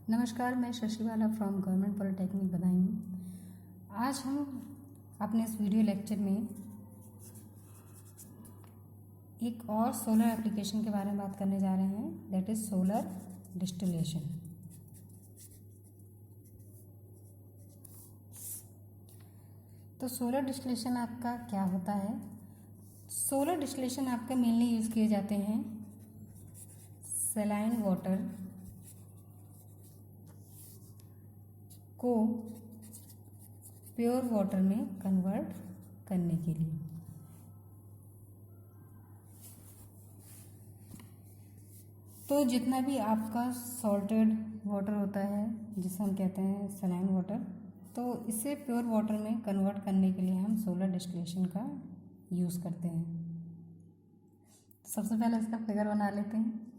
नमस्कार, मैं Shashibala from government polytechnic Budaun. आज हम अपने इस वीडियो लेक्चर में एक और सोलर एप्लीकेशन के बारे में बात करने जा रहे हैं, दैट इज़ सोलर डिस्टिलेशन। तो सोलर डिस्टिलेशन आपका क्या होता है? सोलर डिस्टिलेशन आपका मेनली यूज़ किए जाते हैं सलाइन वाटर को प्योर वाटर में कन्वर्ट करने के लिए। तो जितना भी आपका सॉल्टेड वाटर होता है जिसे हम कहते हैं सलाइन वाटर, तो इसे प्योर वाटर में कन्वर्ट करने के लिए हम सोलर डिस्टिलेशन का यूज़ करते हैं। सबसे पहले इसका फिगर बना लेते हैं।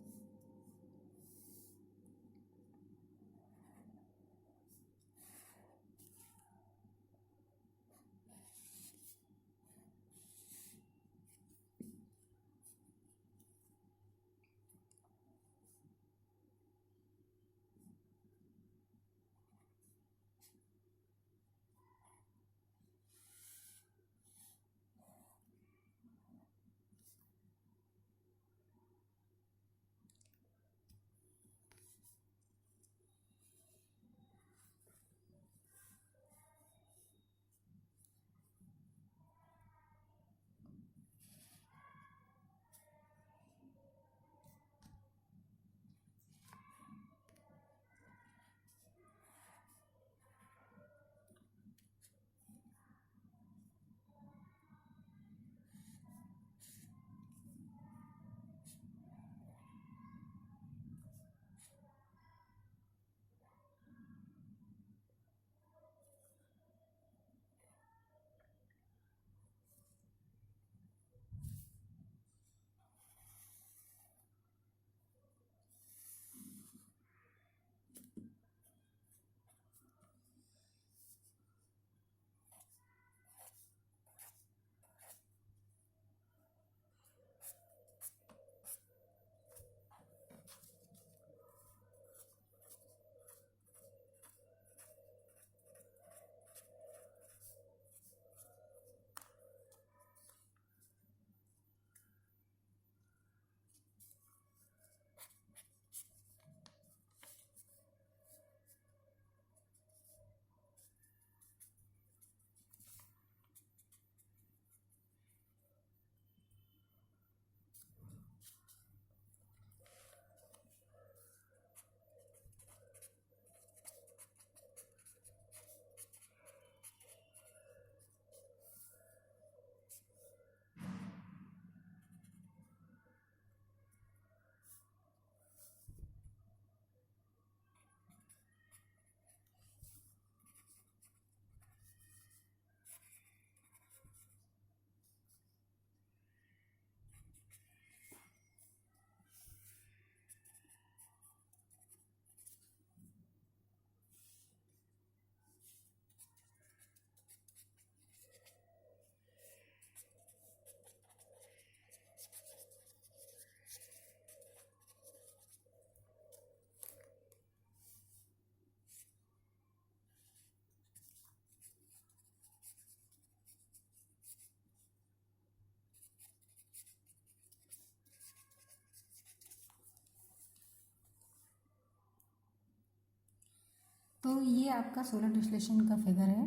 तो ये आपका सोलर डिस्टिलेशन का फिगर है।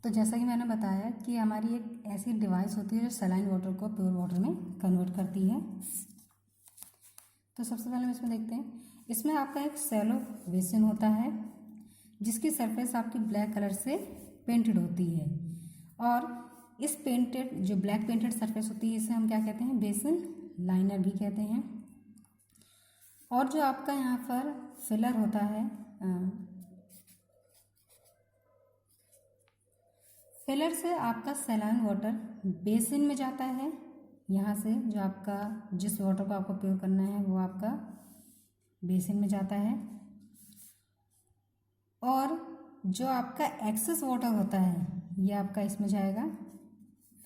तो जैसा कि मैंने बताया कि हमारी एक ऐसी डिवाइस होती है जो सलाइन वाटर को प्योर वाटर में कन्वर्ट करती है। तो सबसे पहले हम इसमें देखते हैं, इसमें आपका एक सैलो बेसिन होता है जिसकी सरफेस आपकी ब्लैक कलर से पेंटेड होती है, और इस पेंटेड जो ब्लैक पेंटेड सरफेस होती है इसे हम क्या कहते हैं, बेसिन लाइनर भी कहते हैं। और जो आपका यहाँ पर फिलर होता है, फिलर से आपका सलाइन वाटर बेसिन में जाता है। यहाँ से जो आपका जिस वाटर को आपको प्योर करना है वो आपका बेसिन में जाता है, और जो आपका एक्सेस वाटर होता है ये आपका इसमें जाएगा।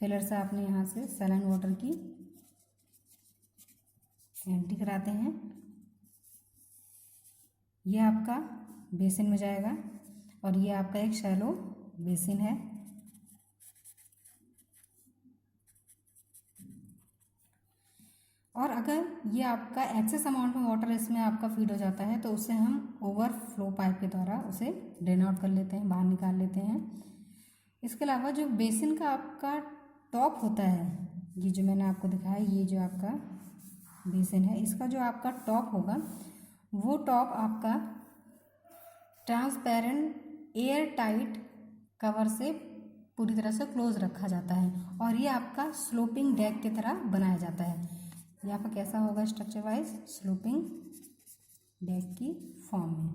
फिलर से आपने यहाँ से सलाइन वाटर की एंट्री कराते हैं, ये आपका बेसिन में जाएगा और ये आपका एक शैलो बेसिन है। और अगर ये आपका एक्सेस अमाउंट में वाटर इसमें आपका फीड हो जाता है तो उसे हम ओवरफ्लो पाइप के द्वारा उसे ड्रेन आउट कर लेते हैं, बाहर निकाल लेते हैं। इसके अलावा जो बेसिन का आपका टॉप होता है, ये जो मैंने आपको दिखाया, ये जो आपका बेसिन है, इसका जो आपका टॉप होगा वो टॉप आपका ट्रांसपेरेंट एयर टाइट कवर से पूरी तरह से क्लोज रखा जाता है और ये आपका स्लोपिंग डेक की तरह बनाया जाता है। ये आपका कैसा होगा स्ट्रक्चर वाइज, स्लोपिंग डेक की फॉर्म में।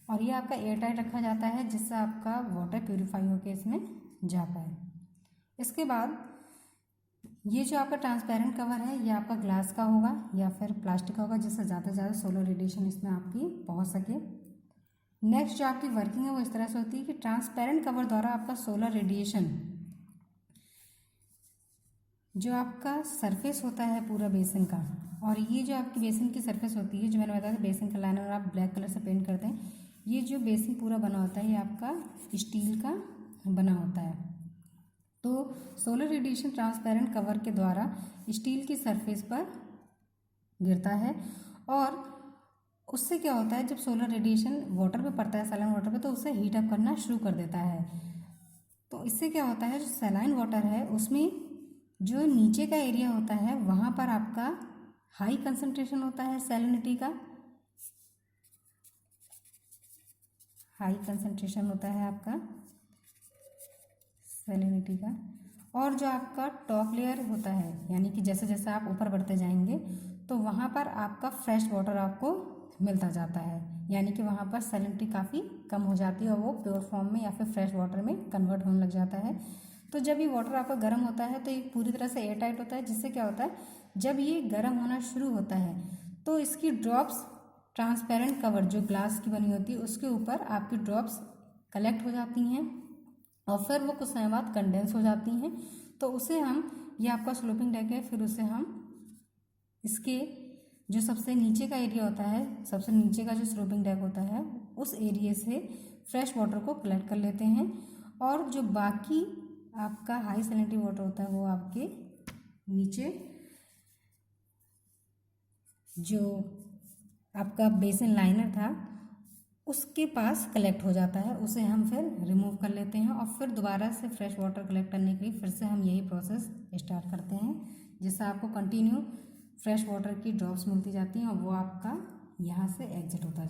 और ये आपका एयर टाइट रखा जाता है जिससे आपका वाटर प्यूरिफाई होकर इसमें जा पाए। इसके बाद ये जो आपका ट्रांसपेरेंट कवर है ये आपका ग्लास का होगा या फिर प्लास्टिक का होगा, जिससे ज़्यादा से ज़्यादा सोलर रेडिएशन इसमें आपकी पहुंच सके। नेक्स्ट जो आपकी वर्किंग है वो इस तरह से होती है कि ट्रांसपेरेंट कवर द्वारा आपका सोलर रेडिएशन जो आपका सरफेस होता है पूरा बेसिन का, और ये जो आपकी बेसिन की सरफेस होती है, जो मैंने बताया था बेसिन का लाइनर आप ब्लैक कलर से पेंट करते हैं, ये जो बेसिन पूरा बना होता है ये आपका स्टील का बना होता है। तो सोलर रेडिएशन ट्रांसपेरेंट कवर के द्वारा स्टील की सरफेस पर गिरता है और उससे क्या होता है, जब सोलर रेडिएशन वाटर पे पड़ता है, सैलाइन वाटर पे, तो उसे हीट अप करना शुरू कर देता है। तो इससे क्या होता है, जो सैलाइन वाटर है उसमें जो नीचे का एरिया होता है वहाँ पर आपका हाई कंसंट्रेशन होता है सैलिनिटी का, हाई कंसंट्रेशन होता है आपका सैलिनिटी का। और जो आपका टॉप लेयर होता है, यानी कि जैसे जैसे आप ऊपर बढ़ते जाएंगे तो वहाँ पर आपका फ्रेश वाटर आपको मिलता जाता है, यानी कि वहाँ पर सैलिनिटी काफ़ी कम हो जाती है और वो प्योर फॉर्म में या फिर फ्रेश वाटर में कन्वर्ट होने लग जाता है। तो जब ये वाटर आपका गर्म होता है तो ये पूरी तरह से एयर टाइट होता है, जिससे क्या होता है, जब ये गर्म होना शुरू होता है तो इसकी ड्रॉप्स ट्रांसपेरेंट कवर जो ग्लास की बनी होती है उसके ऊपर आपकी ड्रॉप्स कलेक्ट हो जाती हैं और फिर वो कुछ समय बाद कंडेंस हो जाती हैं। तो उसे हम, ये आपका स्लोपिंग डेक है, फिर उसे हम इसके जो सबसे नीचे का एरिया होता है, सबसे नीचे का जो स्लोपिंग डेक होता है, उस एरिया से फ्रेश वाटर को कलेक्ट कर लेते हैं और जो बाकी आपका हाई सैलिनिटी वाटर होता है वो आपके नीचे जो आपका बेसिन लाइनर था उसके पास कलेक्ट हो जाता है, उसे हम फिर रिमूव कर लेते हैं और फिर दोबारा से फ्रेश वाटर कलेक्ट करने के लिए फिर से हम यही प्रोसेस स्टार्ट करते हैं, जिससे आपको कंटिन्यू फ्रेश वाटर की ड्रॉप्स मिलती जाती हैं और वो आपका यहाँ से एग्जिट होता